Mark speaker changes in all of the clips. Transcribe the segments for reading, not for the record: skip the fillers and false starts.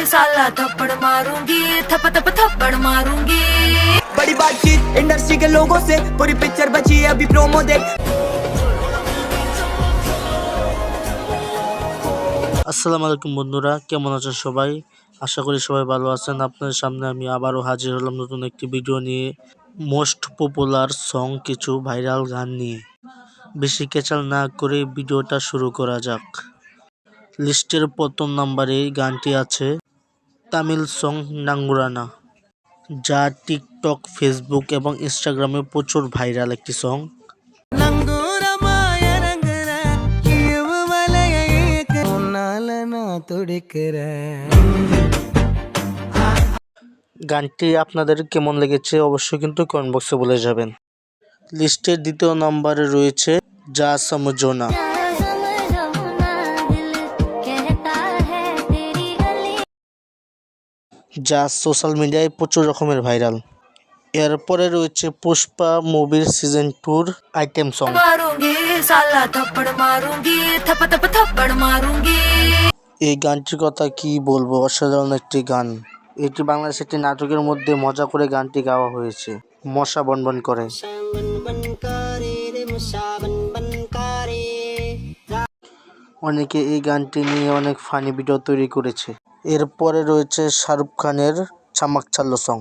Speaker 1: साला थप्पड़ मारूंगी, थप थप थप्पड़ मारूंगी।
Speaker 2: बड़ी बातचीत इंडस्ट्री के लोगों से, पूरी पिक्चर बची है अभी प्रोमो देख।
Speaker 3: আসসালামু আলাইকুম বন্ধুরা, কেমন আছেন সবাই? আশা করি সবাই ভালো আছেন। আপনাদের সামনে আমি আবারও হাজির হলাম নতুন একটি ভিডিও নিয়ে, মোস্ট পপুলার সং কিছু ভাইরাল গান নিয়ে। বেশি ক্যাচাল না করে ভিডিওটা শুরু করা যাক। লিস্টের প্রথম নম্বরে গানটি আছে তামিল সং নাঙ্গুরানা, যা টিকটক, ফেসবুক এবং ইনস্টাগ্রামে প্রচুর ভাইরাল একটি সং। গানটি আপনাদের কেমন লেগেছে অবশ্যই কিন্তু কমেন্ট বক্সে বলে যাবেন। লিস্টের দ্বিতীয় নম্বরে রয়েছে যা সমঝোনা, যা সোশ্যাল মিডিয়ায় প্রচুর রকমের ভাইরাল। এরপরে রয়েছে পুষ্পা মুভির সিজন 2 আইটেম সং।
Speaker 1: मारूंगी साला थप्पड़ मारूंगी, थप थप थप्पड़ मारूंगी।
Speaker 3: এই গানটির কথা কি বলবো, অসাধারণ একটি গান। এটি বাংলাদেশ একটি নাটকের মধ্যে মজা করে গানটি গাওয়া হয়েছে, মশা বনবন করে। অনেকে এই গানটি নিয়ে অনেক ফানি ভিডিও তৈরি করেছে। এরপরে রয়েছে শাহরুখ খানের চামাক চাল্লো সং।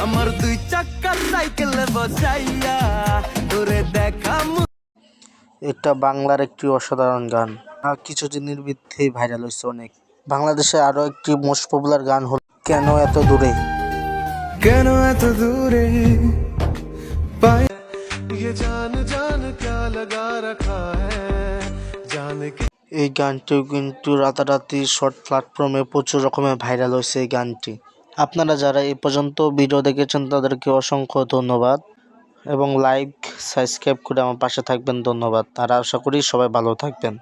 Speaker 2: আমার দুই চাকা সাইকেলে বসাইয়া তোরে দেখা।
Speaker 3: এটা বাংলার একটি অসাধারণ গান, কিছুদিনের মধ্যেই ভাইরাল হয়েছে অনেক। বাংলাদেশে আরো একটি মোস্ট পপুলার গান হল কেন এত দূরে।
Speaker 2: কেন এত দূরে
Speaker 3: এই গানটিও কিন্তু রাতারাতি শর্ট প্ল্যাটফর্মে প্রচুর রকমের ভাইরাল হয়েছে এই গানটি। আপনারা যারা এই পর্যন্ত ভিডিও দেখেছেন তাদেরকে অসংখ্য ধন্যবাদ এবং লাইক সাবস্ক্রাইব করে আমার পাশে থাকবেন। ধন্যবাদ। আর আশা করি সবাই ভালো থাকবেন।